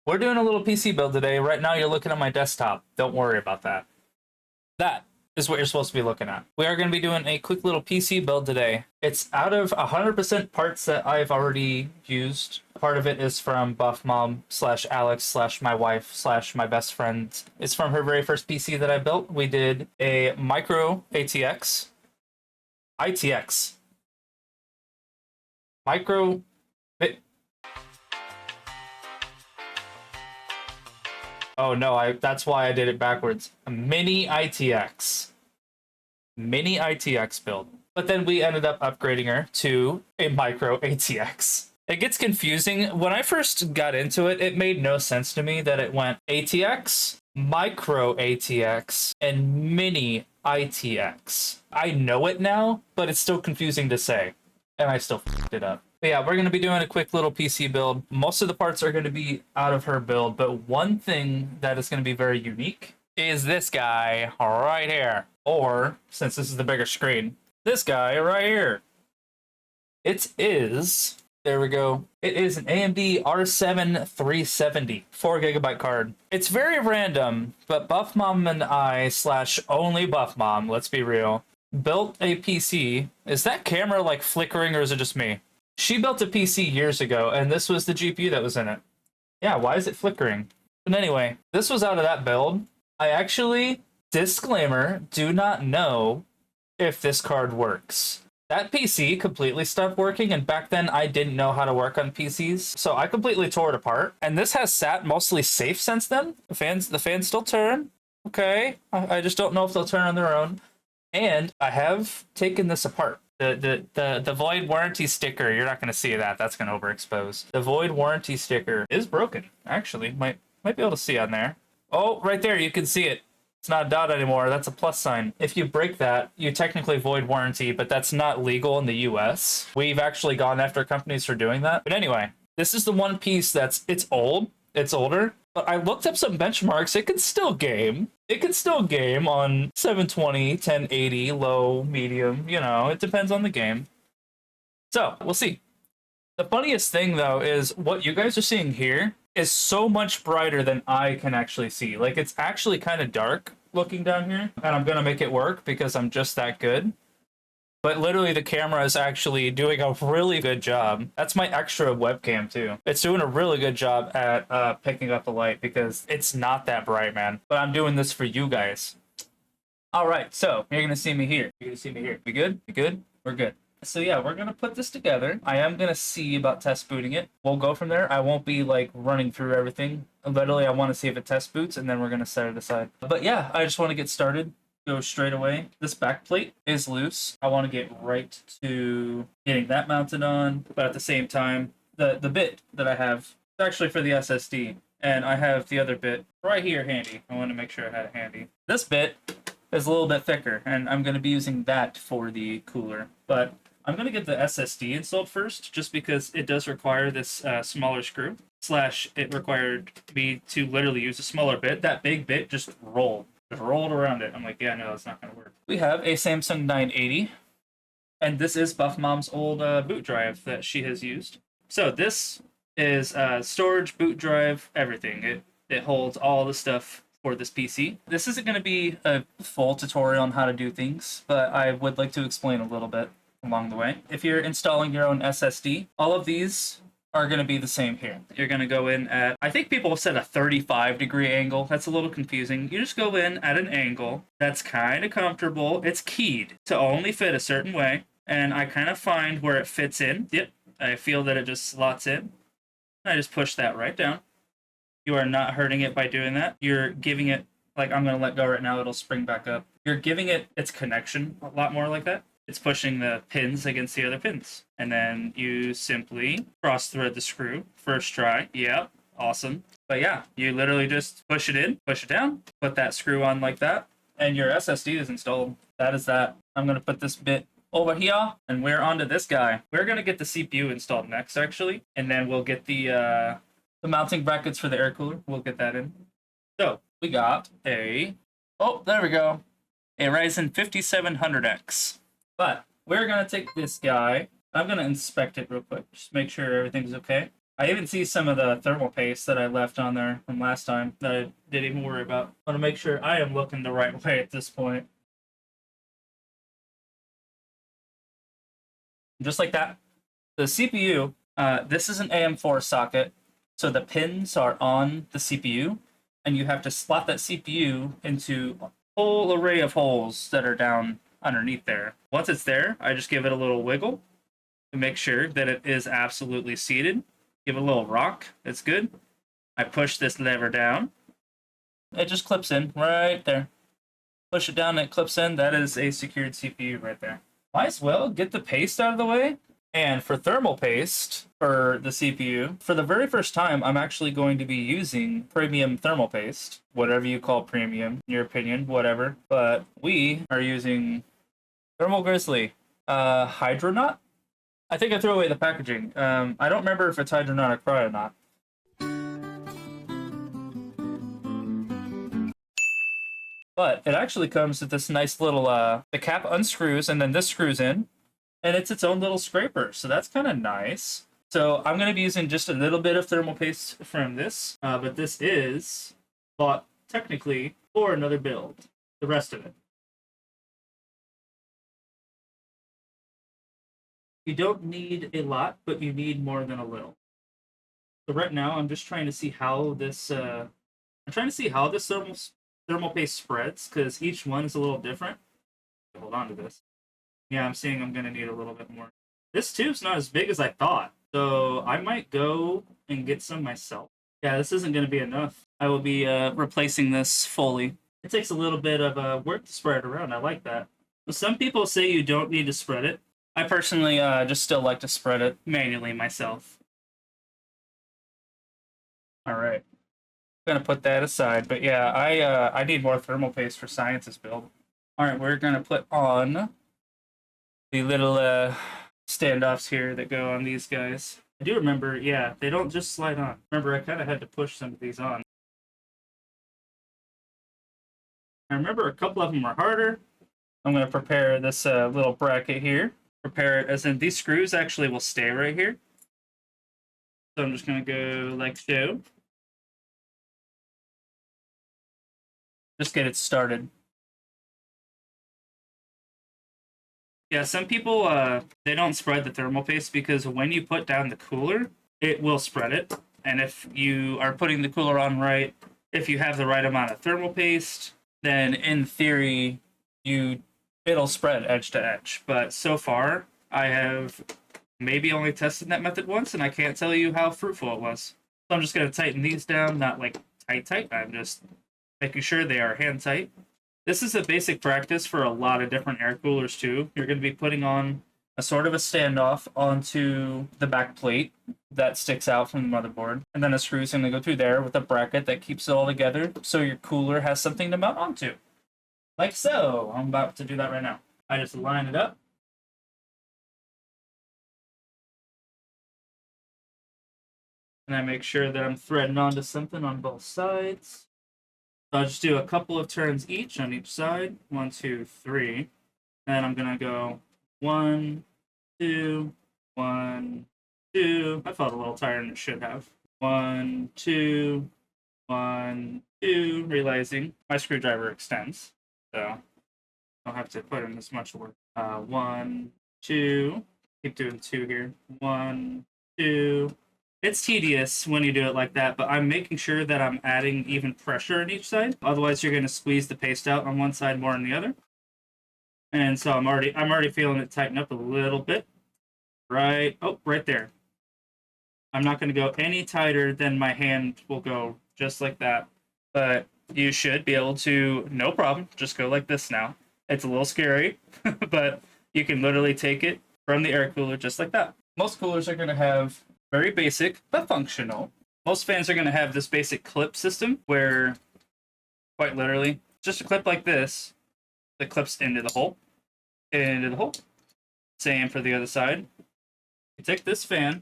We're doing a little PC build today. Right now you're looking at my desktop. Don't worry about that. That is what you're supposed to be looking at. We are going to be doing a quick little PC build today. It's out of 100% parts that I've already used. Part of it is from Buff Mom / Alex / my wife / my best friend. It's from her very first PC that I built. We did a micro ATX. ITX. Micro... Oh no, that's why I did it backwards. A mini ITX. Mini ITX build. But then we ended up upgrading her to a micro ATX. It gets confusing. When I first got into it, it made no sense to me that it went ATX, micro ATX, and mini ITX. I know it now, but it's still confusing to say. And I still f***ed it up. But yeah, we're going to be doing a quick little PC build. Most of the parts are going to be out of her build, but one thing that is going to be very unique is this guy right here. Or, since this is the bigger screen, this guy right here. It is, there we go. It is an AMD R7 370, 4GB card. It's very random, but Buff Mom and I / only Buff Mom, let's be real, built a PC. Is that camera like flickering or is it just me? She built a PC years ago, and this was the GPU that was in it. Yeah, why is it flickering? But anyway, this was out of that build. I actually, disclaimer, do not know if this card works. That PC completely stopped working, and back then I didn't know how to work on PCs, so I completely tore it apart. And this has sat mostly safe since then. The fans still turn. Okay, I just don't know if they'll turn on their own. And I have taken this apart. The void warranty sticker, you're not going to see that. That's going to overexpose. The void warranty sticker is broken. Actually, might be able to see on there. Oh, right there, you can see it. It's not a dot anymore. That's a plus sign. If you break that, you technically void warranty, but that's not legal in the US. We've actually gone after companies for doing that. But anyway, this is the one piece it's old. It's older. But I looked up some benchmarks. It can still game. It can still game on 720, 1080, low, medium. You know, it depends on the game. So, we'll see. The funniest thing, though, is what you guys are seeing here is so much brighter than I can actually see. Like, it's actually kind of dark looking down here. And I'm going to make it work because I'm just that good. But literally the camera is actually doing a really good job. That's my extra webcam too. It's doing a really good job at picking up the light because it's not that bright, man. But I'm doing this for you guys. All right, so you're going to see me here. You're going to see me here. We good? We good? We're good. So yeah, we're going to put this together. I am going to see about test booting it. We'll go from there. I won't be like running through everything. Literally, I want to see if it test boots and then we're going to set it aside. But yeah, I just want to get started. Go straight away. This back plate is loose. I want to get right to getting that mounted on, but at the same time, the bit that I have is actually for the SSD, and I have the other bit right here handy. I want to make sure I had it handy. This bit is a little bit thicker, and I'm going to be using that for the cooler, but I'm going to get the SSD installed first, just because it does require this smaller screw, / it required me to literally use a smaller bit. That big bit just rolled around it. I'm like, yeah, no, that's not going to work. We have a Samsung 980, and this is Buff Mom's old boot drive that she has used. So this is storage, boot drive, everything. It holds all the stuff for this PC. This isn't going to be a full tutorial on how to do things, but I would like to explain a little bit along the way. If you're installing your own SSD, all of these are going to be the same here. You're going to go in at, I think people have said a 35-degree angle. That's a little confusing. You just go in at an angle that's kind of comfortable. It's keyed to only fit a certain way, and I kind of find where it fits in. Yep, I feel that it just slots in. I just push that right down. You are not hurting it by doing that. You're giving it, like I'm going to let go right now, it'll spring back up. You're giving it its connection a lot more like that. It's pushing the pins against the other pins. And then you simply cross thread the screw. First try. Yep. Awesome. But yeah, you literally just push it in, push it down, put that screw on like that, and your SSD is installed. That is that. I'm going to put this bit over here, and we're onto this guy. We're going to get the CPU installed next, actually, and then we'll get the mounting brackets for the air cooler. We'll get that in. So we got a, oh, there we go, a Ryzen 5700X. But we're going to take this guy. I'm going to inspect it real quick. Just make sure everything's okay. I even see some of the thermal paste that I left on there from last time that I didn't even worry about. I want to make sure I am looking the right way at this point. Just like that. The CPU, this is an AM4 socket, so the pins are on the CPU, and you have to slot that CPU into a whole array of holes that are down underneath there. Once it's there, I just give it a little wiggle to make sure that it is absolutely seated. Give it a little rock. It's good. I push this lever down. It just clips in right there. Push it down, it clips in. That is a secured CPU right there. Might as well get the paste out of the way. And for thermal paste for the CPU, for the very first time, I'm actually going to be using premium thermal paste. Whatever you call premium, in your opinion, whatever. But we are using Thermal Grizzly Hydronaut. I think I threw away the packaging. I don't remember if it's Hydronaut or or not. But it actually comes with this nice little, the cap unscrews and then this screws in. And it's its own little scraper, so that's kind of nice. So I'm going to be using just a little bit of thermal paste from this, but this is bought technically for another build, the rest of it. You don't need a lot, but you need more than a little. So right now, I'm just trying to see how this, I'm trying to see how this thermal paste spreads, because each one is a little different. Hold on to this. Yeah, I'm seeing I'm going to need a little bit more. This tube's not as big as I thought, so I might go and get some myself. Yeah, this isn't going to be enough. I will be replacing this fully. It takes a little bit of work to spread it around. I like that. Some people say you don't need to spread it. I personally just still like to spread it manually myself. All right. I'm going to put that aside. But yeah, I need more thermal paste for Science's build. All right, we're going to put on the little standoffs here that go on these guys. I do remember, yeah, they don't just slide on. Remember, I kind of had to push some of these on. I remember a couple of them were harder. I'm going to prepare this little bracket here. Prepare it as in these screws actually will stay right here. So I'm just going to go like so. Just get it started. Yeah, some people, they don't spread the thermal paste because when you put down the cooler, it will spread it. And if you are putting the cooler on right, if you have the right amount of thermal paste, then in theory, it'll spread edge to edge. But so far, I have maybe only tested that method once, and I can't tell you how fruitful it was. So I'm just going to tighten these down, not like tight. I'm just making sure they are hand tight. This is a basic practice for a lot of different air coolers too. You're going to be putting on a sort of a standoff onto the back plate that sticks out from the motherboard. And then a screw is going to go through there with a bracket that keeps it all together so your cooler has something to mount onto. Like so. I'm about to do that right now. I just line it up. And I make sure that I'm threading onto something on both sides. So I'll just do a couple of turns each on each side. 1, 2, 3. And I'm going to go 1, 2, 1, 2. I felt a little tired and it should have. 1, 2, 1, 2. Realizing my screwdriver extends. So I don't have to put in as much work. 1, 2. Keep doing 2 here. 1, 2. It's tedious when you do it like that, but I'm making sure that I'm adding even pressure on each side. Otherwise, you're going to squeeze the paste out on one side more than the other. And so I'm already feeling it tighten up a little bit. Right there. I'm not going to go any tighter than my hand will go, just like that. But you should be able to, no problem, just go like this now. It's a little scary, but you can literally take it from the air cooler just like that. Most coolers are going to have very basic, but functional. Most fans are going to have this basic clip system where, quite literally, just a clip like this that clips into the hole. Same for the other side. You take this fan,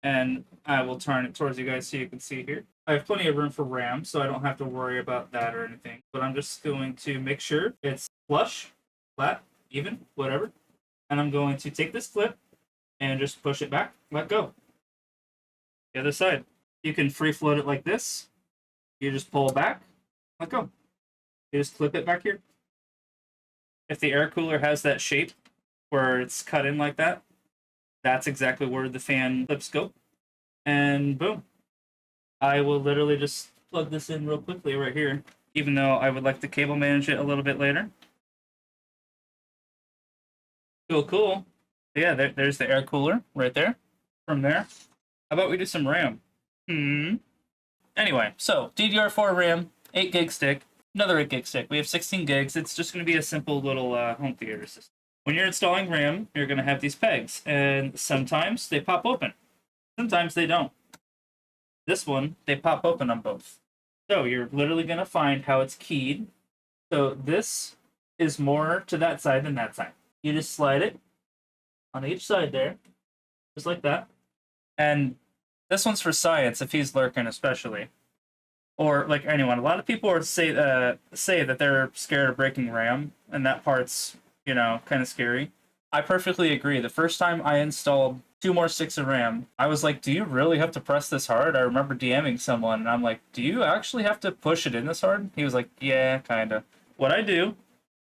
and I will turn it towards you guys so you can see here. I have plenty of room for RAM, so I don't have to worry about that or anything. But I'm just going to make sure it's flush, flat, even, whatever. And I'm going to take this clip and just push it back, let go. The other side. You can free float it like this. You just pull back, let go. You just clip it back here. If the air cooler has that shape where it's cut in like that, that's exactly where the fan clips go. And boom. I will literally just plug this in real quickly right here, even though I would like to cable manage it a little bit later. Cool. Yeah, there's the air cooler right there. From there, how about we do some RAM? Anyway, so DDR4 RAM, 8 gig stick, another 8 gig stick. We have 16 gigs. It's just going to be a simple little home theater system. When you're installing RAM, you're going to have these pegs, and sometimes they pop open. Sometimes they don't. This one, they pop open on both. So you're literally going to find how it's keyed. So this is more to that side than that side. You just slide it on each side there, just like that. And this one's for science, if he's lurking especially. Or like anyone. A lot of people are say that they're scared of breaking RAM, and that part's, you know, kind of scary. I perfectly agree. The first time I installed 2 more sticks of RAM, I was like, do you really have to press this hard? I remember DMing someone, and I'm like, do you actually have to push it in this hard? He was like, yeah, kinda. What I do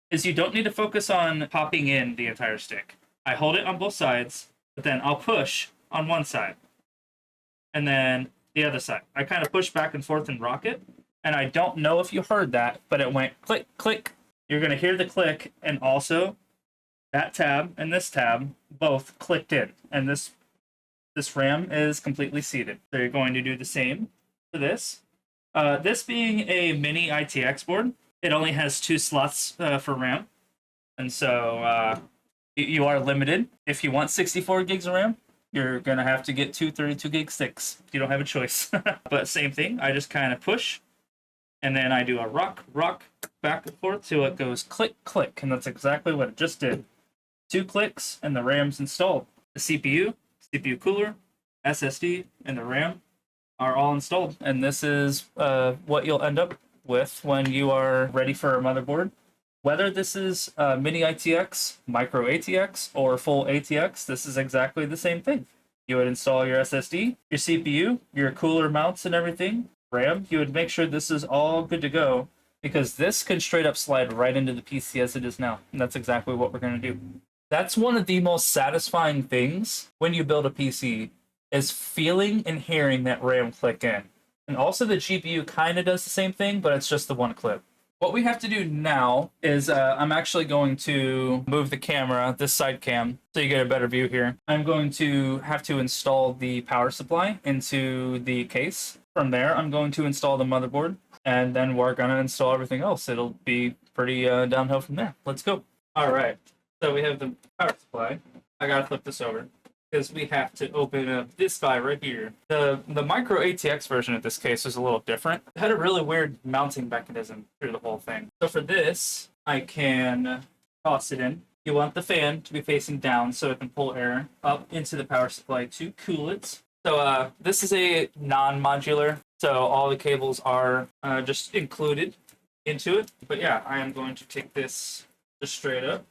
is you don't need to focus on popping in the entire stick. I hold it on both sides, but then I'll push on one side. And then the other side. I kind of push back and forth and rock it. And I don't know if you heard that, but it went click, click. You're going to hear the click, and also that tab and this tab both clicked in. And this RAM is completely seated. So you're going to do the same for this. This being a mini ITX board, it only has 2 slots for RAM. And so you are limited. If you want 64 gigs of RAM, you're going to have to get 2 32 gig sticks. You don't have a choice. But same thing. I just kind of push, and then I do a rock, back and forth till it goes click, click. And that's exactly what it just did. 2 clicks, and the RAM's installed. The CPU cooler, SSD, and the RAM are all installed. And this is what you'll end up with when you are ready for a motherboard. Whether this is mini ITX, micro ATX, or full ATX, this is exactly the same thing. You would install your SSD, your CPU, your cooler mounts and everything, RAM. You would make sure this is all good to go, because this can straight up slide right into the PC as it is now. And that's exactly what we're going to do. That's one of the most satisfying things when you build a PC, is feeling and hearing that RAM click in. And also the GPU kind of does the same thing, but it's just the one clip. What we have to do now is I'm actually going to move the camera, this side cam, so you get a better view here. I'm going to have to install the power supply into the case. From there, I'm going to install the motherboard, and then we're going to install everything else. It'll be pretty downhill from there. Let's go. All right. So we have the power supply. I got to flip this over, because we have to open up this guy right here. The micro ATX version of this case was a little different. It had a really weird mounting mechanism through the whole thing. So for this, I can toss it in. You want the fan to be facing down so it can pull air up into the power supply to cool it. So this is a non-modular, so all the cables are just included into it. But yeah, I am going to take this just straight up.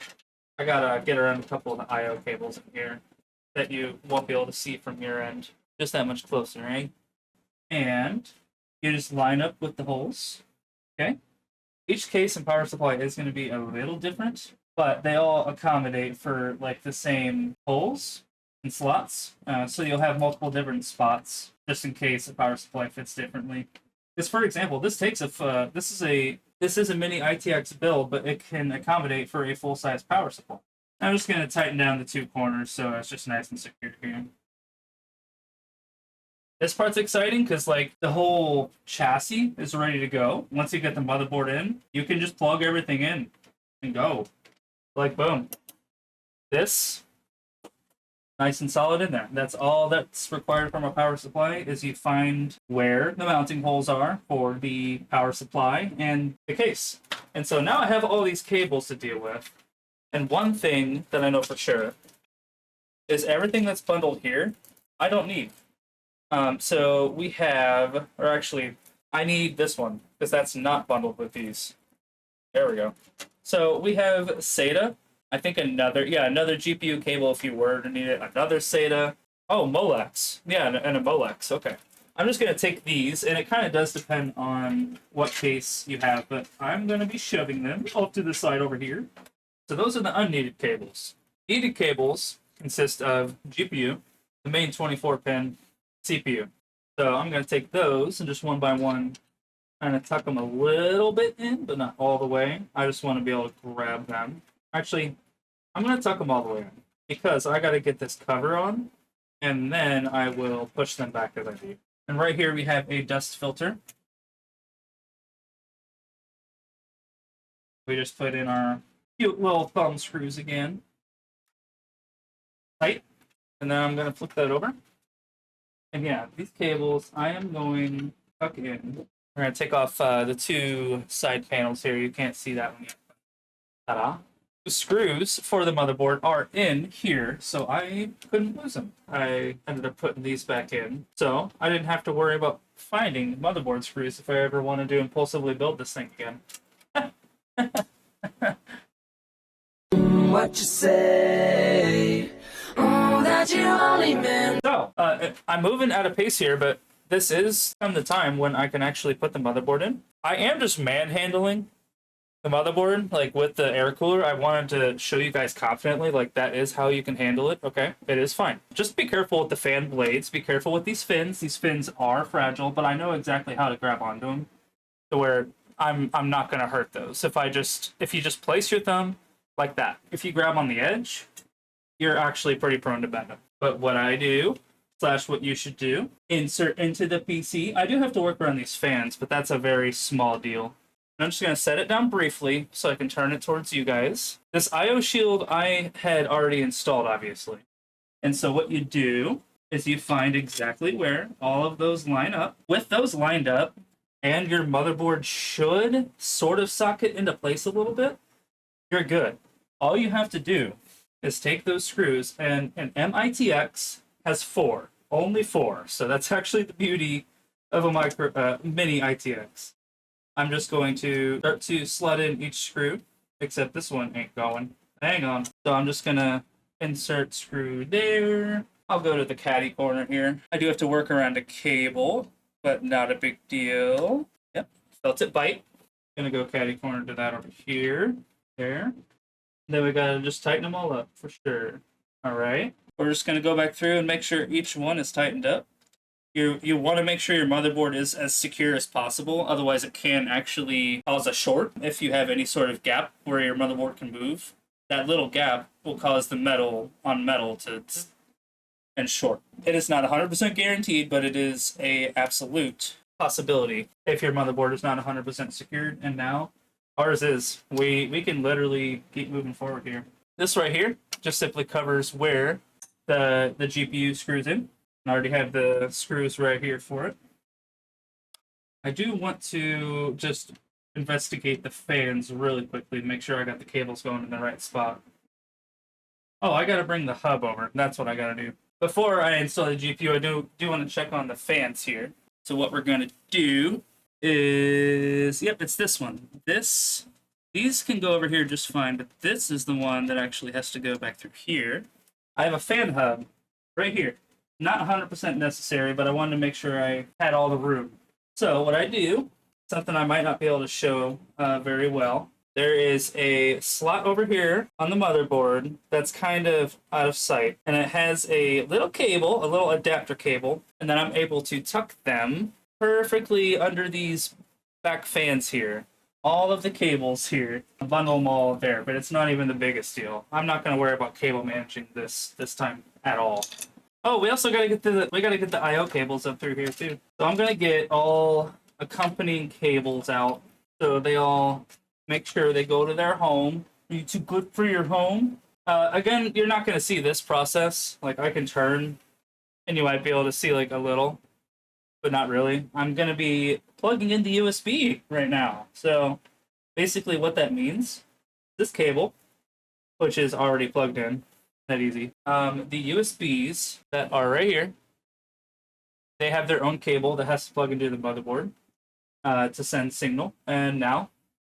I gotta get around a couple of the I/O cables in here that you won't be able to see from your end. Just that much closer, right? And you just line up with the holes, okay? Each case and power supply is going to be a little different, but they all accommodate for like the same holes and slots. So you'll have multiple different spots just in case the power supply fits differently. Because for example, this takes a this is a mini ITX build, but it can accommodate for a full-size power supply. I'm just going to tighten down the 2 corners so it's just nice and secure here. This part's exciting because like the whole chassis is ready to go. Once you get the motherboard in, you can just plug everything in and go. Like boom. This, nice and solid in there. That's all that's required from a power supply, is you find where the mounting holes are for the power supply and the case. And so now I have all these cables to deal with. And one thing that I know for sure is everything that's bundled here, I don't need. So we have, or actually, I need this one, because that's not bundled with these. There we go. So we have SATA. I think another GPU cable if you were to need it. Another SATA. Oh, Molex. Yeah, and a Molex. Okay. I'm just going to take these, and it kind of does depend on what case you have, but I'm going to be shoving them off to the side over here. So those are the unneeded cables. Needed cables consist of GPU, the main 24-pin CPU. So I'm going to take those and just one by one kind of tuck them a little bit in, but not all the way. I just want to be able to grab them. Actually, I'm going to tuck them all the way in because I got to get this cover on, and then I will push them back as I do. And right here we have a dust filter. We just put in our cute little thumb screws again. Tight. And then I'm going to flip that over. And yeah, these cables I am going to tuck in. We're going to take off the two side panels here. You can't see that one yet. Ta-da. The screws for the motherboard are in here, so I couldn't lose them. I ended up putting these back in, so I didn't have to worry about finding motherboard screws if I ever wanted to impulsively build this thing again. What you say? Oh, that you only meant. So, I'm moving at a pace here, but this is the time when I can actually put the motherboard in. I am just manhandling the motherboard, like with the air cooler. I wanted to show you guys confidently, like that is how you can handle it. Okay, it is fine. Just be careful with the fan blades. Be careful with these fins. These fins are fragile, but I know exactly how to grab onto them to where I'm not gonna hurt those. If you just place your thumb like that, if you grab on the edge, you're actually pretty prone to bend them. But what I do, slash what you should do, insert into the PC. I do have to work around these fans, but that's a very small deal. I'm just going to set it down briefly so I can turn it towards you guys. This IO shield I had already installed, obviously. And so what you do is you find exactly where all of those line up. With those lined up, and your motherboard should sort of socket into place a little bit, you're good. All you have to do is take those screws, and an MITX has 4. Only 4. So that's actually the beauty of a mini ITX. I'm just going to start to slot in each screw, except this one ain't going. Hang on. So I'm just going to insert screw there. I'll go to the caddy corner here. I do have to work around a cable, but not a big deal. Yep, felt it bite. Gonna go caddy corner to that over here. There. Then we gotta just tighten them all up for sure. All right. We're just gonna go back through and make sure each one is tightened up. You want to make sure your motherboard is as secure as possible, otherwise it can actually cause a short if you have any sort of gap where your motherboard can move. That little gap will cause the metal on metal to and short. It is not 100% guaranteed, but it is a absolute possibility if your motherboard is not 100% secured, and now ours is. We can literally keep moving forward here. This right here just simply covers where the GPU screws in. I already have the screws right here for it. I do want to just investigate the fans really quickly, make sure I got the cables going in the right spot. Oh, I gotta bring the hub over. That's what I gotta do. Before I install the GPU, I do want to check on the fans here. So what we're gonna do is, yep, it's this one. These can go over here just fine, but this is the one that actually has to go back through here. I have a fan hub right here. Not 100% necessary, but I wanted to make sure I had all the room. So what I do, something I might not be able to show very well, there is a slot over here on the motherboard that's kind of out of sight, and it has a little cable, a little adapter cable, and then I'm able to tuck them perfectly under these back fans here. All of the cables here, bundle them all there, but it's not even the biggest deal. I'm not going to worry about cable managing this time at all. Oh, we also gotta get the I/O cables up through here too. So I'm gonna get all accompanying cables out, so they all make sure they go to their home. Are you too good for your home? Again, you're not gonna see this process. Like I can turn, and you might be able to see like a little, but not really. I'm gonna be plugging in the USB right now. So basically, what that means, this cable, which is already plugged in. That easy. The USBs that are right here, they have their own cable that has to plug into the motherboard to send signal, and now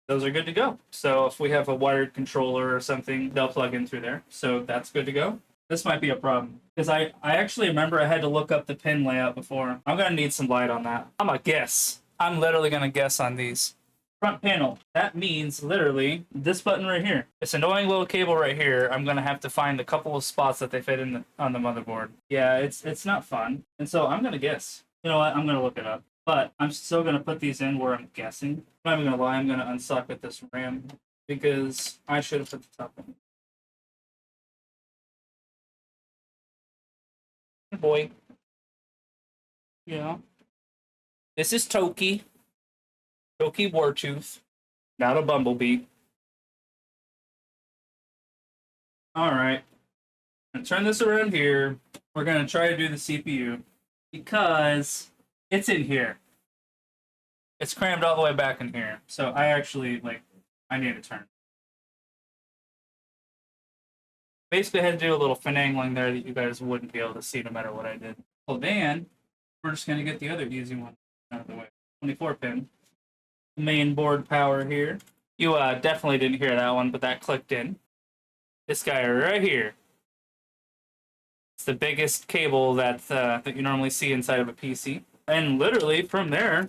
those are good to go. So if we have a wired controller or something, they'll plug in through there. So that's good to go. This might be a problem. Because I actually remember I had to look up the pin layout before. I'm going to need some light on that. I'm going to guess. I'm literally going to guess on these. Front panel. That means literally this button right here. This annoying little cable right here. I'm going to have to find a couple of spots that they fit in on the motherboard. Yeah, it's not fun. And so I'm going to guess. You know what? I'm going to look it up. But I'm still going to put these in where I'm guessing. I'm not even going to lie. I'm going to unsocket this RAM because I should have put the top one. Boy. Yeah. This is Toki. Toki Wartooth. Not a bumblebee. Alright. I'm gonna turn this around here. We're gonna try to do the CPU. Because it's in here. It's crammed all the way back in here. So I actually, I need to turn. Basically, I had to do a little finagling there that you guys wouldn't be able to see no matter what I did. Well, then, we're just going to get the other easy one out of the way. 24 pin. Main board power here. You definitely didn't hear that one, but that clicked in. This guy right here. It's the biggest cable that you normally see inside of a PC. And literally, from there,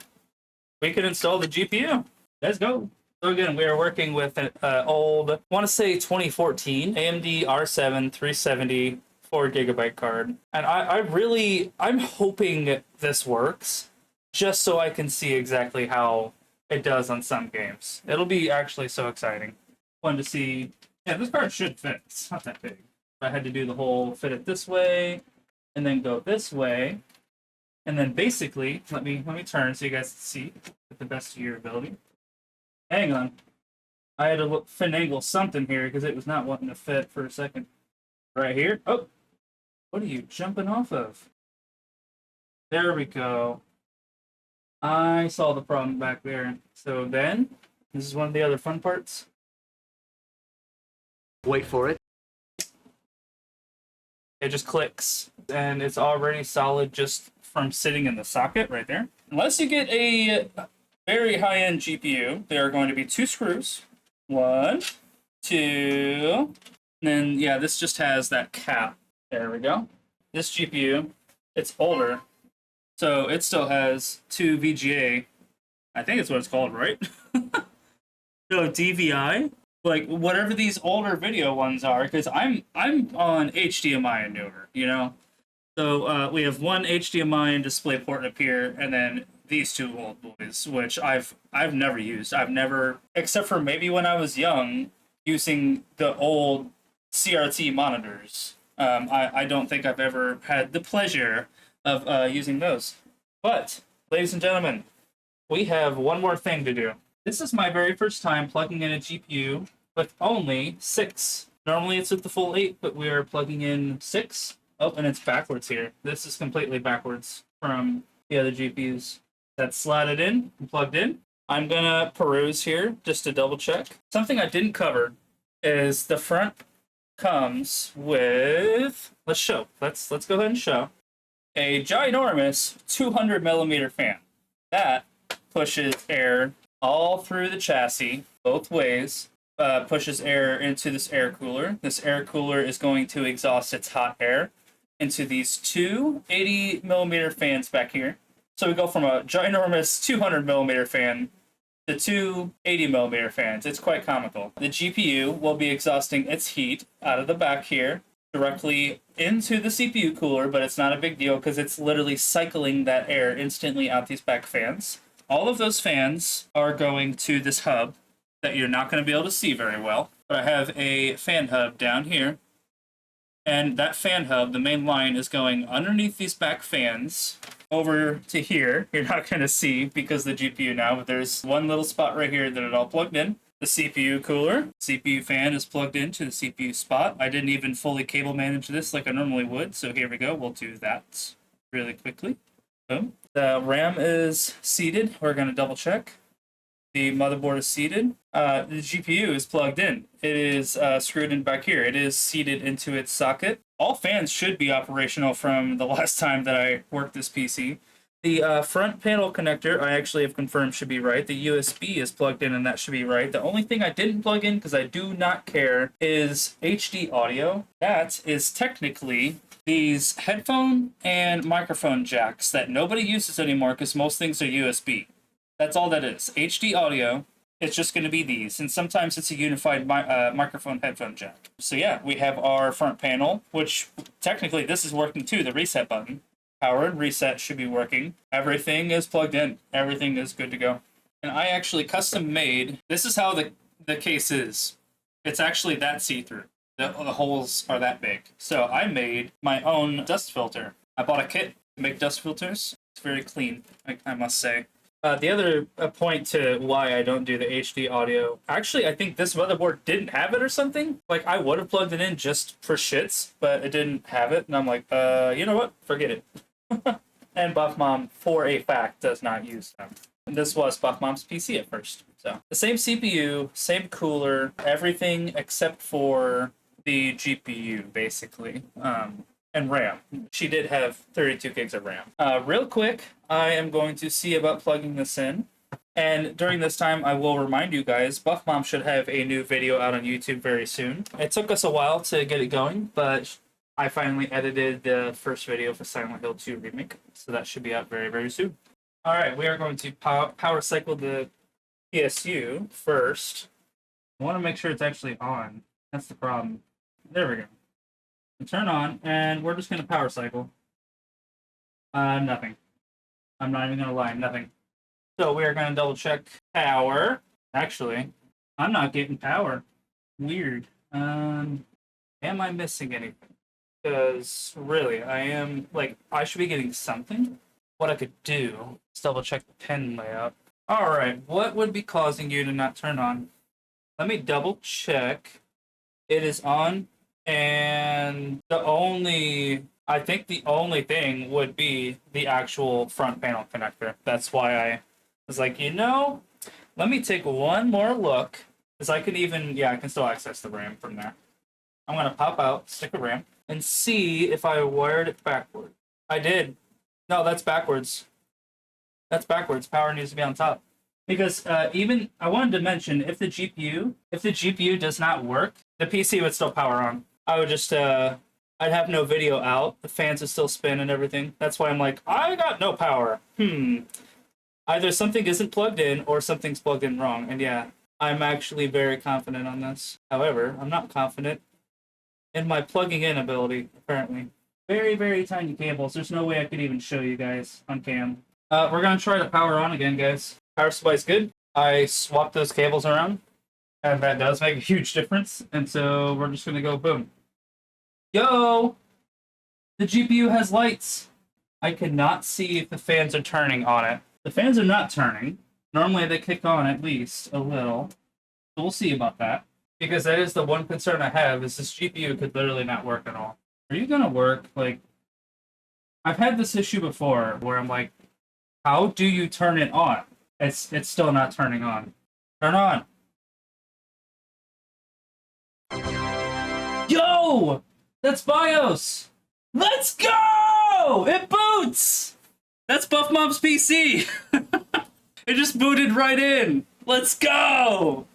we can install the GPU. Let's go. So again, we are working with an old, I want to say 2014 AMD R7 370 4GB card. And I'm hoping this works just so I can see exactly how it does on some games. It'll be actually so exciting. Fun to see. Yeah, this card should fit. It's not that big. I had to do the whole fit it this way and then go this way. And then basically, let me turn so you guys can see at the best of your ability. Hang on. I had to finagle something here because it was not wanting to fit for a second. Right here. Oh, what are you jumping off of? There we go. I saw the problem back there. So then, this is one of the other fun parts. Wait for it. It just clicks, and it's already solid just from sitting in the socket right there. Unless you get a very high-end GPU, there are going to be 2 screws. 1, 2, and then, yeah, this just has that cap. There we go. This GPU, it's older, so it still has 2 VGA. I think it's what it's called, right? No, DVI? Like, whatever these older video ones are, because I'm on HDMI and newer, you know? So we have one HDMI and display port up here, and then these 2 old boys, which I've never used. I've never, except for maybe when I was young, using the old CRT monitors. I don't think I've ever had the pleasure of using those. But, ladies and gentlemen, we have one more thing to do. This is my very first time plugging in a GPU with only 6. Normally it's with the full 8, but we are plugging in 6. Oh, and it's backwards here. This is completely backwards from the other GPUs. That's slotted in and plugged in. I'm gonna peruse here just to double check. Something I didn't cover is the front comes with, let's go ahead and show, a ginormous 200 millimeter fan. That pushes air all through the chassis, both ways, pushes air into this air cooler. This air cooler is going to exhaust its hot air into these 2 80 millimeter fans back here. So we go from a ginormous 200 millimeter fan to 2 80 millimeter fans. It's quite comical. The GPU will be exhausting its heat out of the back here directly into the CPU cooler, but it's not a big deal because it's literally cycling that air instantly out these back fans. All of those fans are going to this hub that you're not going to be able to see very well. But I have a fan hub down here. And that fan hub, the main line, is going underneath these back fans over to here. You're not going to see because the GPU now, but there's one little spot right here that it all plugged in. The CPU cooler, CPU fan is plugged into the CPU spot. I didn't even fully cable manage this like I normally would, so here we go. We'll do that really quickly. Boom. The RAM is seated. We're going to double check. The motherboard is seated. The GPU is plugged in. It is screwed in back here. It is seated into its socket. All fans should be operational from the last time that I worked this PC. The front panel connector, I actually have confirmed should be right. The USB is plugged in and that should be right. The only thing I didn't plug in, because I do not care, is HD audio. That is technically these headphone and microphone jacks that nobody uses anymore because most things are USB. That's all that is. HD audio, it's just going to be these. And sometimes it's a unified microphone headphone jack. So yeah, we have our front panel, which technically this is working too, the reset button. Power and reset should be working. Everything is plugged in. Everything is good to go. And I actually custom made, this is how the case is. It's actually that see-through. The holes are that big. So I made my own dust filter. I bought a kit to make dust filters. It's very clean, I must say. The other point to why I don't do the HD audio, actually, I think this motherboard didn't have it or something. Like, I would have plugged it in just for shits, but it didn't have it. And I'm like, you know what? Forget it. And Buff Mom, for a fact, does not use them. And this was Buff Mom's PC at first. So the same CPU, same cooler, everything except for the GPU, basically, and RAM. She did have 32 gigs of RAM. Real quick, I am going to see about plugging this in. And during this time, I will remind you guys, Buff Mom should have a new video out on YouTube very soon. It took us a while to get it going, but I finally edited the first video for Silent Hill 2 Remake, so that should be out very, very soon. All right, we are going to power cycle the PSU first. I want to make sure it's actually on. That's the problem. There we go. Turn on, and we're just going to power cycle. Nothing. I'm not even going to lie, nothing. So we are going to double check power. Actually, I'm not getting power. Weird. Am I missing anything? Because really, I should be getting something. What I could do is double check the pin layout. All right, what would be causing you to not turn on? Let me double check. It is on, and I think the only thing would be the actual front panel connector. That's why I was like, let me take one more look, because I can still access the RAM from there. I'm going to pop out, stick a RAM, and see if I wired it backward. I did. No, that's backwards. That's backwards. Power needs to be on top. Because I wanted to mention, if the GPU does not work, the PC would still power on. I would just, I'd have no video out. The fans would still spin and everything. That's why I'm like, I got no power. Either something isn't plugged in or something's plugged in wrong. And yeah, I'm actually very confident on this. However, I'm not confident in my plugging in ability, apparently. Very, very tiny cables. There's no way I could even show you guys on cam. We're going to try to power on again, guys. Power supply's good. I swapped those cables around, and that does make a huge difference. And so we're just going to go boom. Yo! The GPU has lights. I cannot see if the fans are turning on it. The fans are not turning. Normally they kick on at least a little. So we'll see about that. Because that is the one concern I have, is this GPU could literally not work at all. Are you going to work? Like, I've had this issue before where I'm like, how do you turn it on? It's still not turning on. Turn on. Yo! That's BIOS! Let's go! It boots! That's Buff Mom's PC! It just booted right in. Let's go!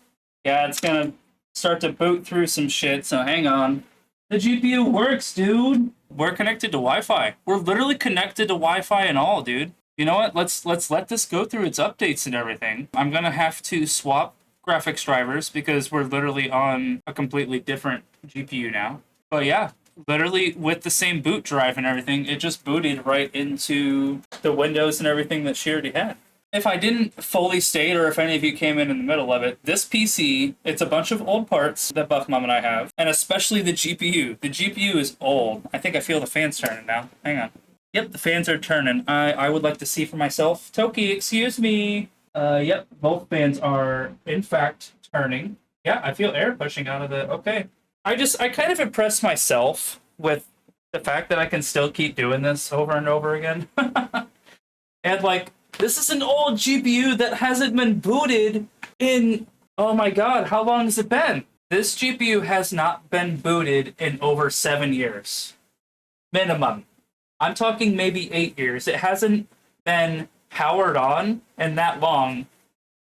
Yeah, it's gonna start to boot through some shit, so hang on. The GPU works, dude. We're connected to Wi-Fi. We're literally connected to Wi-Fi and all, dude. You know what? Let's let this go through its updates and everything. I'm gonna have to swap graphics drivers because we're literally on a completely different GPU now. But yeah, literally with the same boot drive and everything, it just booted right into the Windows and everything that she already had. If I didn't fully state, or if any of you came in the middle of it, this PC, it's a bunch of old parts that Buff Mom and I have, and especially the GPU. The GPU is old. I think I feel the fans turning now. Hang on. Yep, the fans are turning. I would like to see for myself. Toki, excuse me. Yep, both fans are, in fact, turning. Yeah, I feel air pushing out of the... Okay. I kind of impressed myself with the fact that I can still keep doing this over and over again. And, like, this is an old GPU that hasn't been booted in... Oh my god, how long has it been? This GPU has not been booted in over 7 years. Minimum. I'm talking maybe 8 years. It hasn't been powered on and that long,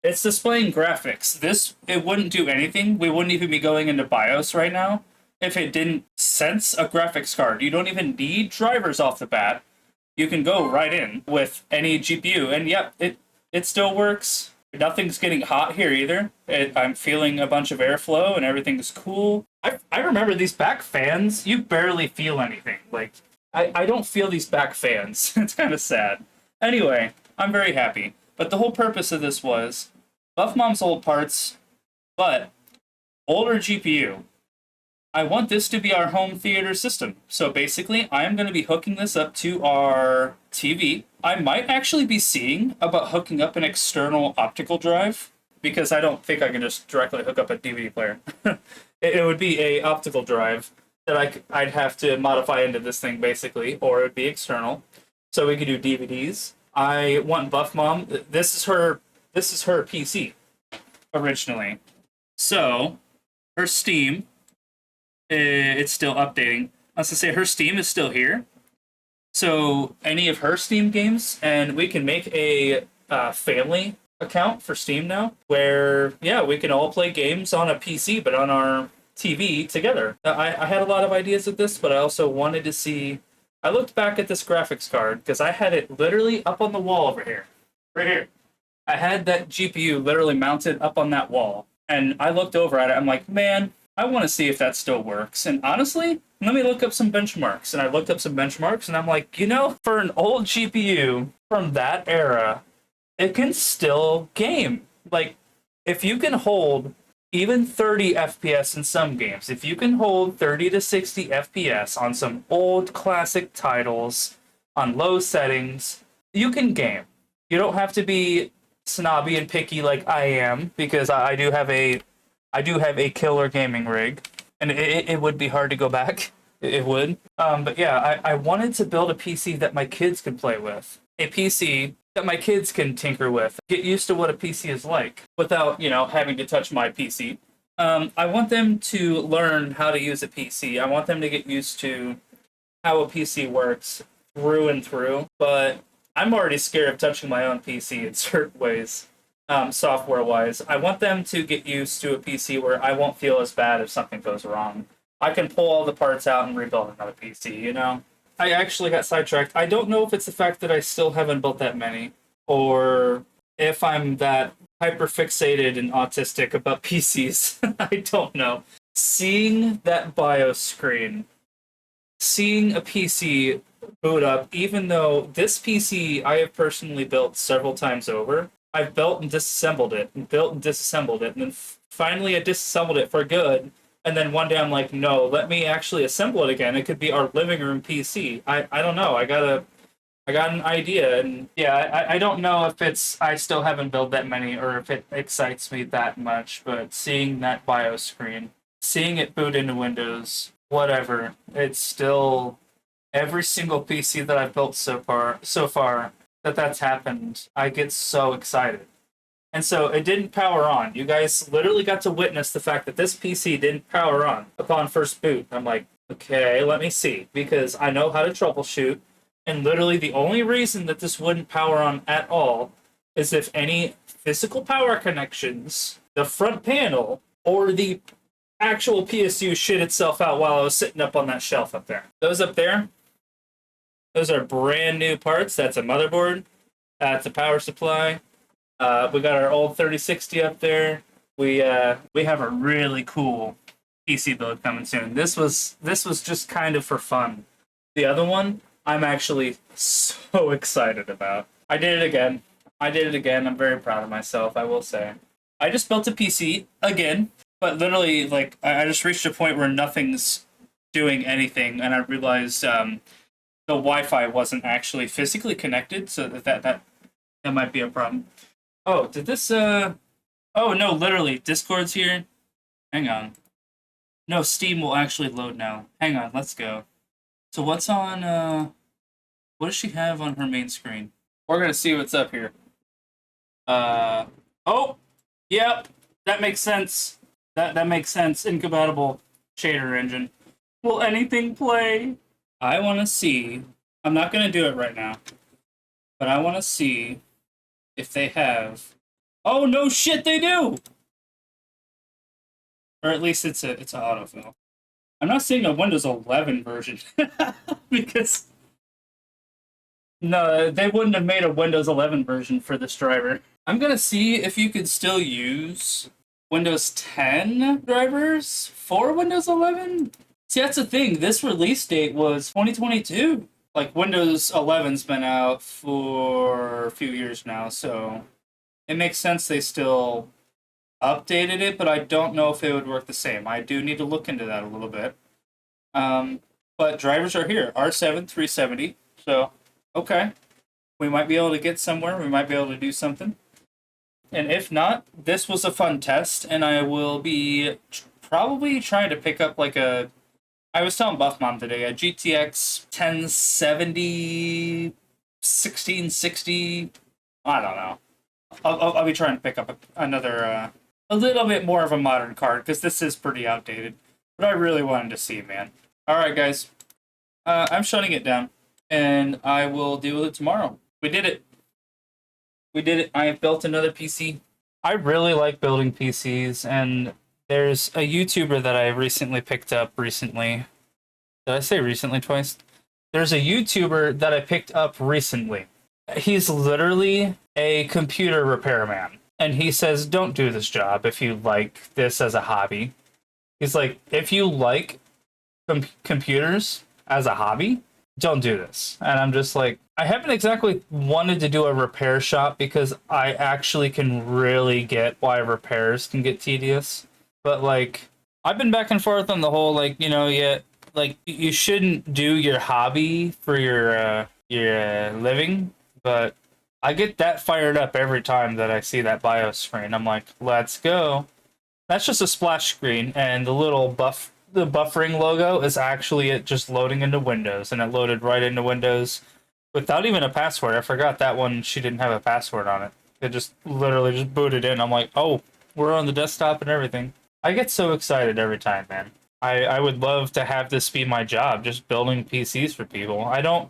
it's displaying graphics. It wouldn't do anything. We wouldn't even be going into BIOS right now if it didn't sense a graphics card. You don't even need drivers off the bat. You can go right in with any GPU, and yep, it still works. Nothing's getting hot here either. I'm feeling a bunch of airflow and everything's cool. I remember these back fans, you barely feel anything. Like, I don't feel these back fans. It's kind of sad. Anyway, I'm very happy. But the whole purpose of this was Buff Mom's old parts, but older GPU. I want this to be our home theater system. So basically, I'm going to be hooking this up to our TV. I might actually be seeing about hooking up an external optical drive, because I don't think I can just directly hook up a DVD player. It would be a optical drive that I'd have to modify into this thing, basically, or it would be external. So we could do DVDs. I want Buff Mom. This is her PC originally. So her Steam, it's still updating. I was to say her Steam is still here. So any of her Steam games, and we can make a family account for Steam now, where we can all play games on a PC, but on our TV together. I had a lot of ideas of this, but I also wanted to see. I looked back at this graphics card because I had it literally up on the wall over here, right here. I had that GPU literally mounted up on that wall, and I looked over at it. I'm like, man, I want to see if that still works. And honestly, let me look up some benchmarks. And I looked up some benchmarks, and I'm like, for an old GPU from that era, it can still game. Like, if you can hold even 30 FPS in some games, if you can hold 30 to 60 FPS on some old classic titles on low settings, you can game. You don't have to be snobby and picky like I am, because I do have a killer gaming rig, and it would be hard to go back. It would. But yeah, I wanted to build a PC that my kids could play with. A PC that my kids can tinker with. Get used to what a PC is like without, having to touch my PC. I want them to learn how to use a PC. I want them to get used to how a PC works through and through. But I'm already scared of touching my own PC in certain ways. Software-wise, I want them to get used to a PC where I won't feel as bad if something goes wrong. I can pull all the parts out and rebuild another PC, I actually got sidetracked. I don't know if it's the fact that I still haven't built that many, or if I'm that hyper-fixated and autistic about PCs. I don't know. Seeing that BIOS screen, seeing a PC boot up, even though this PC I have personally built several times over, I've built and disassembled it, and built and disassembled it, and then finally I disassembled it for good, and then one day I'm like, no, let me actually assemble it again. It could be our living room PC. I don't know. I got an idea, and yeah, I don't know if I still haven't built that many, or if it excites me that much, but seeing that BIOS screen, seeing it boot into Windows, whatever, it's still, every single PC that I've built so far, that's happened, I get so excited. And so it didn't power on. You guys literally got to witness the fact that this PC didn't power on upon first boot. I'm like, okay, let me see, because I know how to troubleshoot. And literally the only reason that this wouldn't power on at all is if any physical power connections, the front panel, or the actual PSU shit itself out while I was sitting up on that shelf up there. Those up there, those are brand new parts. That's a motherboard. That's a power supply. We got our old 3060 up there. We have a really cool PC build coming soon. This was just kind of for fun. The other one, I'm actually so excited about. I did it again. I'm very proud of myself, I will say. I just built a PC again, but literally, like, I just reached a point where nothing's doing anything, and I realized the Wi-Fi wasn't actually physically connected, so that might be a problem. Oh, did this, oh, no, literally, Discord's here. Hang on. No, Steam will actually load now. Hang on, let's go. So what's on, what does she have on her main screen? We're gonna see what's up here. Oh, yep, that makes sense. That makes sense. Incompatible shader engine. Will anything play? I want to see. I'm not gonna do it right now. but I want to see if they have. Oh no, shit, they do. Or at least it's an autofill. I'm not seeing a Windows 11 version because no, they wouldn't have made a Windows 11 version for this driver. I'm gonna see if you could still use Windows 10 drivers for Windows 11. See, that's the thing. This release date was 2022. Like, Windows 11's been out for a few years now, so it makes sense they still updated it, but I don't know if it would work the same. I do need to look into that a little bit. But drivers are here. R7 370. So, okay. We might be able to get somewhere. We might be able to do something. And if not, this was a fun test, and I will be probably trying to pick up like a. I was telling Buff Mom today, a GTX 1070, 1660. I don't know. I'll be trying to pick up another, a little bit more of a modern card, because this is pretty outdated. But I really wanted to see, man. Alright, guys. I'm shutting it down, and I will deal with it tomorrow. We did it. We did it. I have built another PC. I really like building PCs, and there's a YouTuber that I recently picked up recently. Did I say recently twice? There's a YouTuber that I picked up recently. He's literally a computer repairman. And he says, don't do this job if you like this as a hobby. He's like, if you like computers as a hobby, don't do this. And I'm just like, I haven't exactly wanted to do a repair shop because I actually can really get why repairs can get tedious. But like, I've been back and forth on the whole, like, you know, like you shouldn't do your hobby for your living, but I get that fired up every time that I see that BIOS screen. I'm like, let's go. That's just a splash screen, and the buffering logo is actually it just loading into Windows, and it loaded right into Windows without even a password. I forgot that one, she didn't have a password on it. It just literally just booted in. I'm like, oh, we're on the desktop and everything. I get so excited every time, man. I would love to have this be my job, just building PCs for people. I don't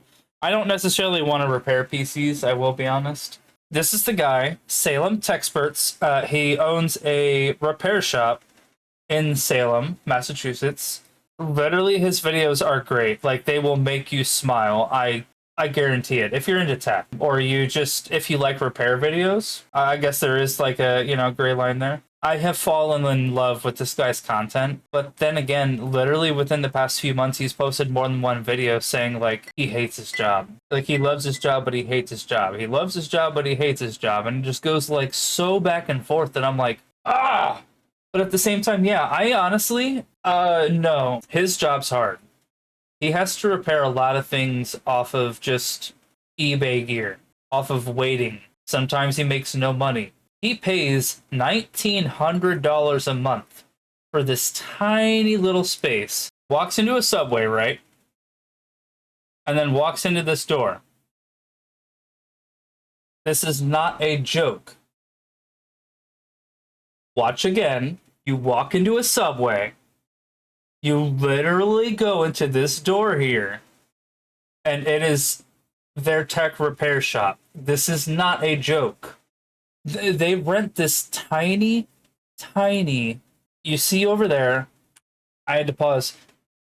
necessarily want to repair PCs, I will be honest. This is the guy, Salem Techsperts. He owns a repair shop in Salem, Massachusetts. Literally, his videos are great. Like, they will make you smile. I guarantee it. If you're into tech, or if you like repair videos, I guess there is like a, gray line there. I have fallen in love with this guy's content, but then again, literally within the past few months, he's posted more than one video saying, like, he hates his job. Like, he loves his job, but he hates his job. He loves his job, but he hates his job. And it just goes, like, so back and forth that I'm like, ah! But at the same time, yeah, I honestly, no. His job's hard. He has to repair a lot of things off of just eBay gear, off of waiting. Sometimes he makes no money. He pays $1,900 a month for this tiny little space. Walks into a Subway, right? And then walks into this door. This is not a joke. Watch again. You walk into a Subway. You literally go into this door here. And it is their tech repair shop. This is not a joke. They rent this tiny, you see over there, I had to pause.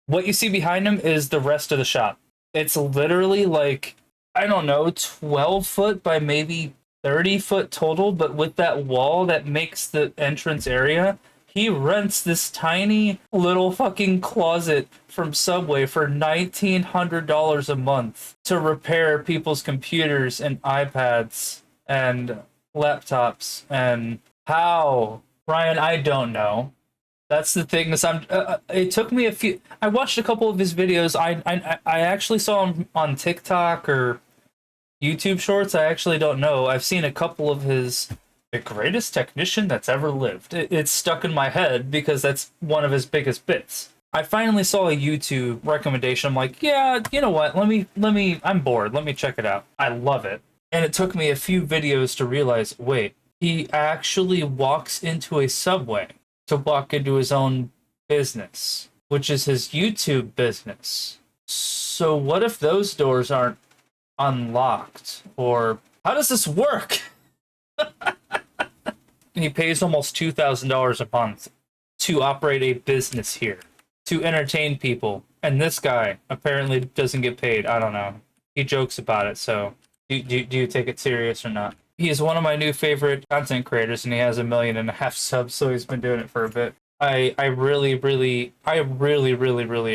What you see behind them is the rest of the shop. It's literally like, I don't know, 12 foot by maybe 30 foot total, but with that wall that makes the entrance area, he rents this tiny little fucking closet from Subway for $1,900 a month to repair people's computers and iPads and laptops. And how, Ryan, I don't know. That's the thing. Is it took me I watched a couple of his videos. I actually saw him on TikTok or YouTube Shorts. I actually don't know. I've seen a couple of his the greatest technician that's ever lived. It's stuck in my head because that's one of his biggest bits. I finally saw a YouTube recommendation. I'm like, yeah, you know what? Let me. I'm bored. Let me check it out. I love it. And it took me a few videos to realize, wait, he actually walks into a Subway to walk into his own business, which is his YouTube business. So what if those doors aren't unlocked, or how does this work? He pays almost $2,000 a month to operate a business here, to entertain people. And this guy apparently doesn't get paid. I don't know. He jokes about it, so do you take it serious or not? He is one of my new favorite content creators, and he has 1.5 million subs, so he's been doing it for a bit. I really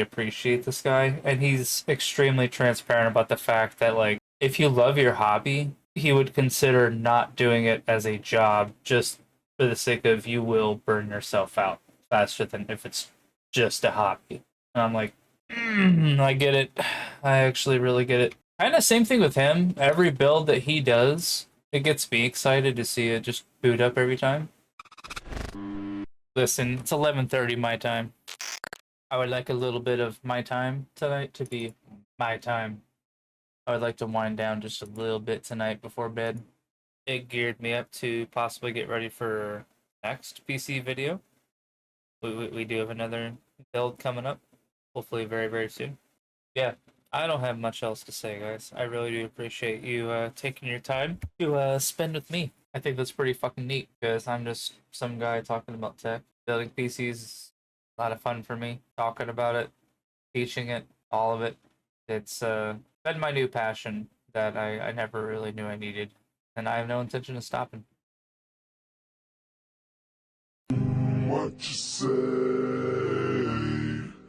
appreciate this guy, and he's extremely transparent about the fact that, like, if you love your hobby, he would consider not doing it as a job just for the sake of you will burn yourself out faster than if it's just a hobby. And I'm like, I get it. I actually really get it. Kind of same thing with him. Every build that he does, it gets me excited to see it just boot up every time. Listen, it's 11:30 my time. I would like a little bit of my time tonight to be my time. I would like to wind down just a little bit tonight before bed. It geared me up to possibly get ready for next PC video. We do have another build coming up, hopefully very soon. Yeah, I don't have much else to say, guys. I really do appreciate you taking your time to spend with me. I think that's pretty fucking neat because I'm just some guy talking about tech. Building PCs is a lot of fun for me. Talking about it, teaching it, all of it. It's been my new passion that I never really knew I needed, and I have no intention of stopping. What you say?